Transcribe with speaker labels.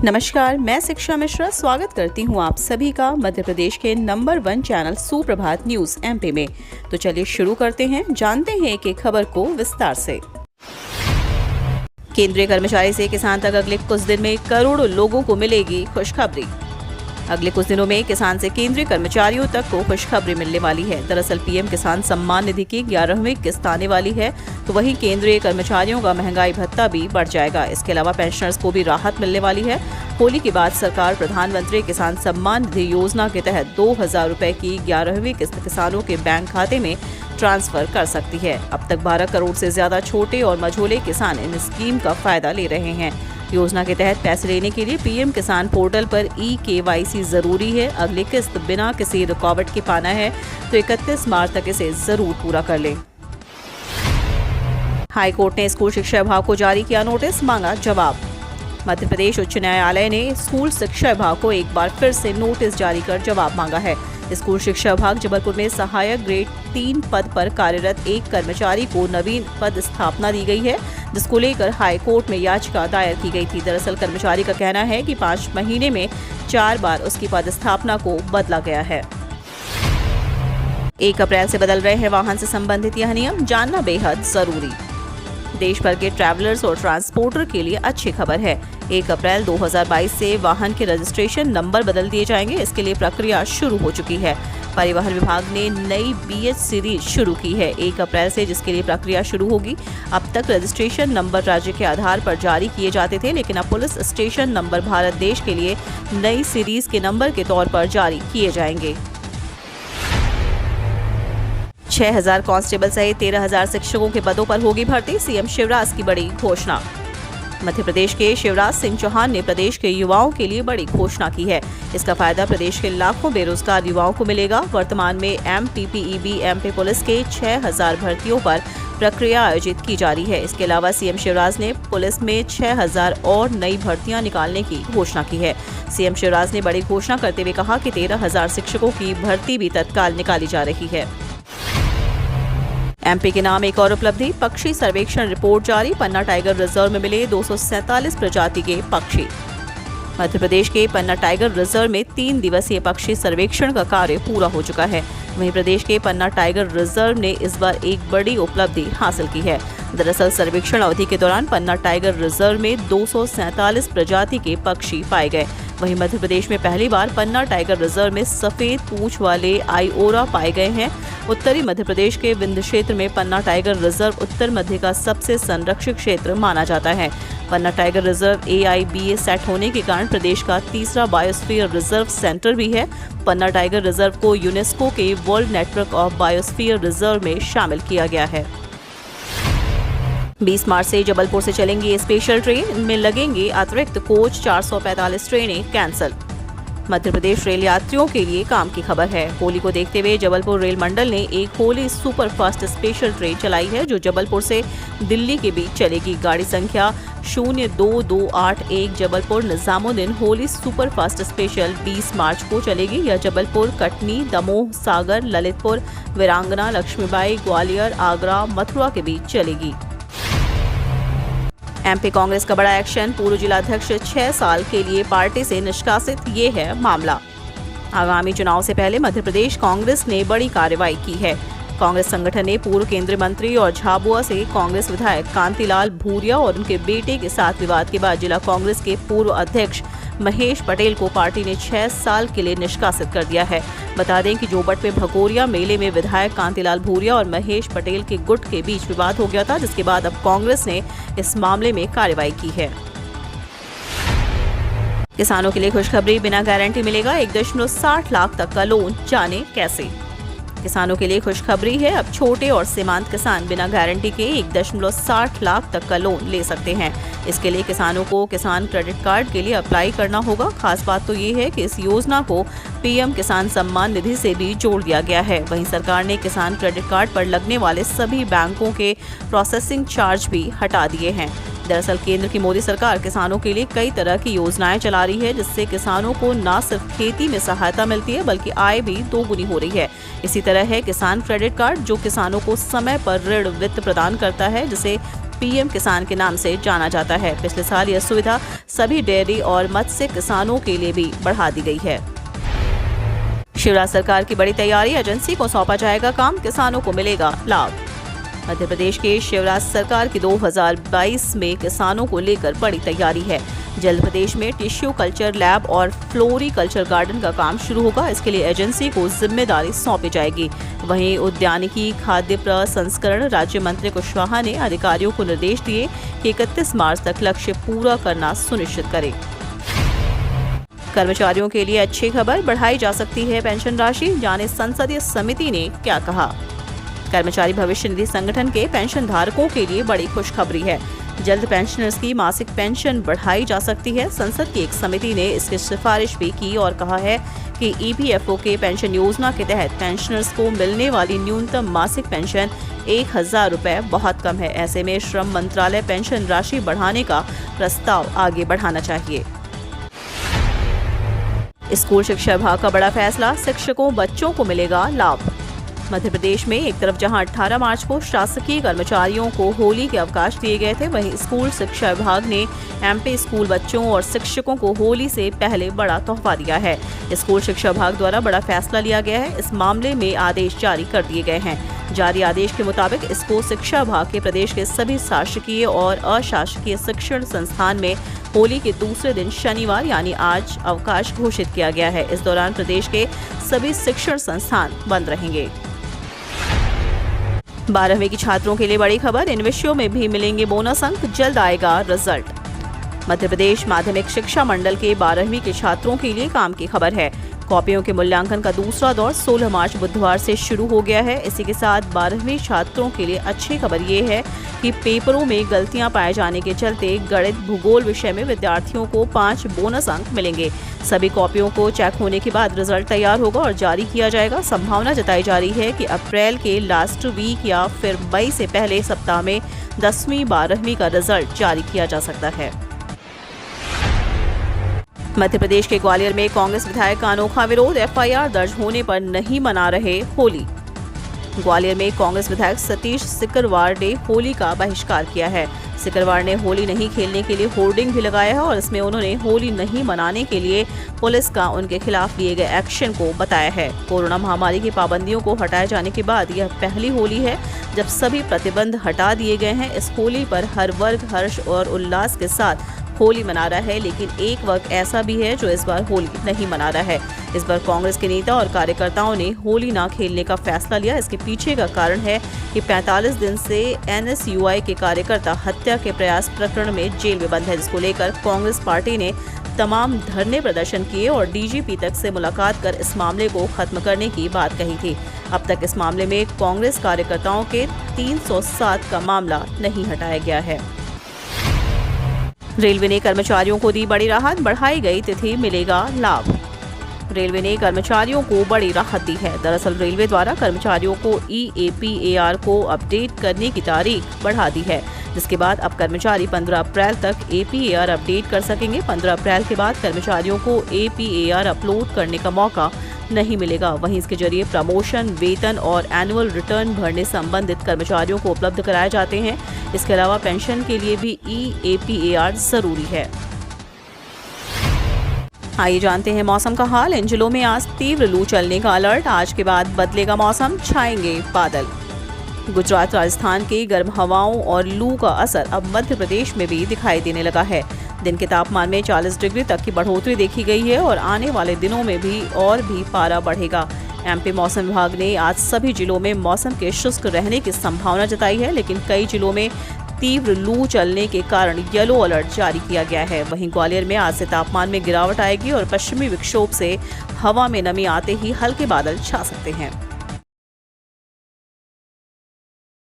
Speaker 1: नमस्कार, मैं शिक्षा मिश्रा स्वागत करती हूं आप सभी का मध्य प्रदेश के नंबर 1 चैनल सुप्रभात न्यूज एमपी में। तो चलिए शुरू करते हैं, जानते हैं एक एक खबर को विस्तार से। केंद्रीय कर्मचारी से किसान तक अगले कुछ दिन में करोड़ों लोगों को मिलेगी खुशखबरी। अगले कुछ दिनों में किसान से केंद्रीय कर्मचारियों तक को खुशखबरी मिलने वाली है। दरअसल पीएम किसान सम्मान निधि की 11वीं किस्त आने वाली है, तो वहीं केंद्रीय कर्मचारियों का महंगाई भत्ता भी बढ़ जाएगा। इसके अलावा पेंशनर्स को भी राहत मिलने वाली है। होली के बाद सरकार प्रधानमंत्री किसान सम्मान निधि योजना के तहत 2000 रुपए की 11वीं किस्त किसानों के बैंक खाते में ट्रांसफर कर सकती है। अब तक 12 करोड़ से ज्यादा छोटे और मझोले किसान इन स्कीम का फायदा ले रहे हैं। योजना के तहत पैसे लेने के लिए पीएम किसान पोर्टल पर KYC जरूरी है। अगली किस्त बिना किसी रुकावट के पाना है तो 31 मार्च तक इसे जरूर पूरा कर लें। हाई कोर्ट ने स्कूल शिक्षा विभाग को जारी किया नोटिस, मांगा जवाब। मध्य प्रदेश उच्च न्यायालय ने स्कूल शिक्षा विभाग को एक बार फिर से नोटिस जारी कर जवाब मांगा है। स्कूल शिक्षा विभाग जबलपुर में सहायक ग्रेड 3 पद पर कार्यरत एक कर्मचारी को नवीन पद स्थापना दी गई है, जिसको लेकर हाई कोर्ट में याचिका दायर की गई थी। दरअसल कर्मचारी का कहना है कि 5 महीने में 4 बार उसकी पद स्थापना को बदला गया है। 1 अप्रैल से बदल रहे हैं वाहन से संबंधित यह नियम, जानना बेहद जरूरी। देश भर के ट्रैवलर्स और ट्रांसपोर्टर के लिए अच्छी खबर है। 1 अप्रैल 2022 से वाहन के रजिस्ट्रेशन नंबर बदल दिए जाएंगे। इसके लिए प्रक्रिया शुरू हो चुकी है। परिवहन विभाग ने नई BH सीरीज शुरू की है 1 अप्रैल से, जिसके लिए प्रक्रिया शुरू होगी। अब तक रजिस्ट्रेशन नंबर राज्य के आधार पर जारी किए जाते थे, लेकिन अब पुलिस स्टेशन नंबर भारत देश के लिए नई सीरीज के नंबर के तौर पर जारी किए जाएंगे। 6000 कांस्टेबल सहित 13000 शिक्षकों के पदों पर होगी भर्ती, सीएम शिवराज की बड़ी घोषणा। मध्य प्रदेश के शिवराज सिंह चौहान ने प्रदेश के युवाओं के लिए बड़ी घोषणा की है। इसका फायदा प्रदेश के लाखों बेरोजगार युवाओं को मिलेगा। वर्तमान में MPPEB MP पुलिस के 6000 भर्तियों पर प्रक्रिया आयोजित की जा रही है। इसके अलावा सीएम शिवराज ने पुलिस में 6000 और नई भर्तियां निकालने की घोषणा की है। सीएम शिवराज ने बड़ी घोषणा करते हुए कहा कि 13000 शिक्षकों की भर्ती भी तत्काल निकाली जा रही है। MP के नाम एक और उपलब्धि, पक्षी सर्वेक्षण रिपोर्ट जारी। पन्ना टाइगर रिजर्व में मिले 247 प्रजाति के पक्षी। मध्य प्रदेश के पन्ना टाइगर रिजर्व में 3 दिवसीय पक्षी सर्वेक्षण का कार्य पूरा हो चुका है। वहीं प्रदेश के पन्ना टाइगर रिजर्व ने इस बार एक बड़ी उपलब्धि हासिल की है। दरअसल सर्वेक्षण अवधि के दौरान पन्ना टाइगर रिजर्व में 247 प्रजाति के पक्षी पाए गए। वहीं मध्य प्रदेश में पहली बार पन्ना टाइगर रिजर्व में सफेद पूंछ वाले आइओरा पाए गए हैं। उत्तरी मध्य प्रदेश के विंध्य क्षेत्र में पन्ना टाइगर रिजर्व उत्तर मध्य का सबसे संरक्षित क्षेत्र माना जाता है। पन्ना टाइगर रिजर्व AIBA सेट होने के कारण प्रदेश का तीसरा बायोस्फीयर रिजर्व सेंटर भी है। पन्ना टाइगर रिजर्व को यूनेस्को के world network of biosphere reserve में शामिल किया गया है। 20 मार्च से जबलपुर से चलेंगी स्पेशल ट्रेन, इनमें लगेंगे अतिरिक्त कोच। 445 ट्रेनें कैंसिल। मध्य प्रदेश रेल यात्रियों के लिए काम की खबर है। होली को देखते हुए जबलपुर रेल मंडल ने एक होली सुपरफास्ट स्पेशल ट्रेन चलाई है, जो जबलपुर से दिल्ली के बीच चलेगी। गाड़ी संख्या 02281 जबलपुर निजामुद्दीन होली सुपरफास्ट स्पेशल 20 मार्च को चलेगी। यह जबलपुर, कटनी, दमोह, सागर, ललितपुर, वीरांगना, लक्ष्मीबाई, ग्वालियर, आगरा, मथुरा के बीच चलेगी। MP कांग्रेस का बड़ा एक्शन, पूर्व जिलाध्यक्ष 6 साल के लिए पार्टी से निष्कासित, ये है मामला। आगामी चुनाव से पहले मध्य प्रदेश कांग्रेस ने बड़ी कार्रवाई की है। कांग्रेस संगठन ने पूर्व केंद्रीय मंत्री और झाबुआ से कांग्रेस विधायक कांतिलाल भूरिया और उनके बेटे के साथ विवाद के बाद जिला कांग्रेस के पूर्व अध्यक्ष महेश पटेल को पार्टी ने 6 साल के लिए निष्कासित कर दिया है। बता दें कि जोबट में भगोरिया मेले में विधायक कांतिलाल भूरिया और महेश पटेल के गुट के बीच विवाद हो गया था, जिसके बाद अब कांग्रेस ने इस मामले में कार्रवाई की है। किसानों के लिए खुशखबरी, बिना गारंटी मिलेगा 1.60 लाख तक का लोन, जाने कैसे। किसानों के लिए खुशखबरी है, अब छोटे और सीमांत किसान बिना गारंटी के 1.60 लाख तक का लोन ले सकते हैं। इसके लिए किसानों को किसान क्रेडिट कार्ड के लिए अप्लाई करना होगा। खास बात तो ये है कि इस योजना को पीएम किसान सम्मान निधि से भी जोड़ दिया गया है। वहीं सरकार ने किसान क्रेडिट कार्ड पर लगने वाले सभी बैंकों के प्रोसेसिंग चार्ज भी हटा दिए हैं। दरअसल केंद्र की मोदी सरकार किसानों के लिए कई तरह की योजनाएं चला रही है, जिससे किसानों को न सिर्फ खेती में सहायता मिलती है बल्कि आय भी दोगुनी हो रही है। इसी तरह है किसान क्रेडिट कार्ड, जो किसानों को समय पर ऋण वित्त प्रदान करता है, जिसे पीएम किसान के नाम से जाना जाता है। पिछले साल यह सुविधा सभी डेयरी और मत्स्य किसानों के लिए भी बढ़ा दी गई है। शिवराज सरकार की बड़ी तैयारी, एजेंसी को सौंपा जाएगा काम, किसानों को मिलेगा लाभ। मध्य प्रदेश के शिवराज सरकार की 2022 में किसानों को लेकर बड़ी तैयारी है। जल्द प्रदेश में टिश्यू कल्चर लैब और फ्लोरिकल्चर गार्डन का काम शुरू होगा। इसके लिए एजेंसी को जिम्मेदारी सौंपी जाएगी। वहीं उद्यानिकी खाद्य प्रसंस्करण राज्य मंत्री कुशवाहा ने अधिकारियों को निर्देश दिए कि 31 मार्च तक लक्ष्य पूरा करना सुनिश्चित करें। कर्मचारियों के लिए अच्छी खबर, बढ़ाई जा सकती है पेंशन राशि, जाने संसदीय समिति ने क्या कहा। कर्मचारी भविष्य निधि संगठन के पेंशन धारकों के लिए बड़ी खुशखबरी है। जल्द पेंशनर्स की मासिक पेंशन बढ़ाई जा सकती है। संसद की एक समिति ने इसकी सिफारिश भी की और कहा है कि ईपीएफओ के पेंशन योजना के तहत पेंशनर्स को मिलने वाली न्यूनतम मासिक पेंशन 1000 रुपये बहुत कम है। ऐसे में श्रम मंत्रालय पेंशन राशि बढ़ाने का प्रस्ताव आगे बढ़ाना चाहिए। स्कूल शिक्षा विभाग का बड़ा फैसला, शिक्षकों बच्चों को मिलेगा लाभ। मध्य प्रदेश में एक तरफ जहां 18 मार्च को शासकीय कर्मचारियों को होली के अवकाश दिए गए थे, वहीं स्कूल शिक्षा विभाग ने एमपी स्कूल बच्चों और शिक्षकों को होली से पहले बड़ा तोहफा दिया है। स्कूल शिक्षा विभाग द्वारा बड़ा फैसला लिया गया है। इस मामले में आदेश जारी कर दिए गए हैं। जारी आदेश के मुताबिक इसको शिक्षा विभाग के प्रदेश के सभी शासकीय और अशासकीय शिक्षण संस्थान में होली के दूसरे दिन शनिवार यानी आज अवकाश घोषित किया गया है। इस दौरान प्रदेश के सभी शिक्षण संस्थान बंद रहेंगे। 12वीं के छात्रों के लिए बड़ी खबर, इन विषयों में भी मिलेंगे बोनस अंक, जल्द आएगा रिजल्ट। मध्य प्रदेश माध्यमिक शिक्षा मंडल के 12वीं के छात्रों के लिए काम की खबर है। कॉपियों के मूल्यांकन का दूसरा दौर 16 मार्च बुधवार से शुरू हो गया है। इसी के साथ 12वीं छात्रों के लिए अच्छी खबर ये है कि पेपरों में गलतियां पाए जाने के चलते गणित भूगोल विषय में विद्यार्थियों को 5 बोनस अंक मिलेंगे। सभी कॉपियों को चेक होने के बाद रिजल्ट तैयार होगा और जारी किया जाएगा। संभावना जताई जा रही है कि अप्रैल के लास्ट वीक या फिर मई से पहले सप्ताह में 10वीं 12वीं का रिजल्ट जारी किया जा सकता है। मध्य प्रदेश के ग्वालियर में कांग्रेस विधायक का अनोखा विरोध, एफआईआर दर्ज होने पर नहीं मना रहे होली। ग्वालियर में कांग्रेस विधायक सतीश सिकरवार ने होली का बहिष्कार किया है। सिकरवार ने होली नहीं खेलने के लिए होर्डिंग भी लगाया है और इसमें उन्होंने होली नहीं मनाने के लिए पुलिस का उनके खिलाफ लिए गए एक्शन को बताया है। कोरोना महामारी की पाबंदियों को हटाए जाने के बाद यह पहली होली है जब सभी प्रतिबंध हटा दिए गए हैं। इस होली पर हर वर्ग हर्ष और उल्लास के साथ होली मना रहा है, लेकिन एक वर्ग ऐसा भी है जो इस बार होली नहीं मना रहा है। इस बार कांग्रेस के नेता और कार्यकर्ताओं ने होली ना खेलने का फैसला लिया। इसके पीछे का कारण है कि 45 दिन से एनएसयूआई के कार्यकर्ता हत्या के प्रयास प्रकरण में जेल में बंद है, जिसको लेकर कांग्रेस पार्टी ने तमाम धरने प्रदर्शन किए और डीजीपी तक से मुलाकात कर इस मामले को खत्म करने की बात कही थी। अब तक इस मामले में कांग्रेस कार्यकर्ताओं के 307 का मामला नहीं हटाया गया है। रेलवे ने कर्मचारियों को दी बड़ी राहत, बढ़ाई गई तिथि मिलेगा लाभ। रेलवे ने कर्मचारियों को बड़ी राहत दी है। दरअसल रेलवे द्वारा कर्मचारियों को EAPAR को अपडेट करने की तारीख बढ़ा दी है, जिसके बाद अब कर्मचारी 15 अप्रैल तक APAR अपडेट कर सकेंगे। 15 अप्रैल के बाद कर्मचारियों को APAR अपलोड करने का मौका नहीं मिलेगा। वहीं इसके जरिए प्रमोशन, वेतन और एनुअल रिटर्न भरने संबंधित कर्मचारियों को उपलब्ध कराए जाते हैं। इसके अलावा पेंशन के लिए भी EAPAR जरूरी है। आइए जानते हैं मौसम का हाल। इन जिलों में आज तीव्र लू चलने का अलर्ट। आज के बाद बदलेगा मौसम, छाएंगे बादल। गुजरात राजस्थान की गर्म हवाओं और लू का असर अब मध्य प्रदेश में भी दिखाई देने लगा है। दिन के तापमान में 40 डिग्री तक की बढ़ोतरी देखी गई है और आने वाले दिनों में भी और भी पारा बढ़ेगा। एमपी मौसम विभाग ने आज सभी जिलों में मौसम के शुष्क रहने की संभावना जताई है, लेकिन कई जिलों में तीव्र लू चलने के कारण येलो अलर्ट जारी किया गया है। वहीं ग्वालियर में आज से तापमान में गिरावट आएगी और पश्चिमी विक्षोभ से हवा में नमी आते ही हल्के बादल छा सकते हैं।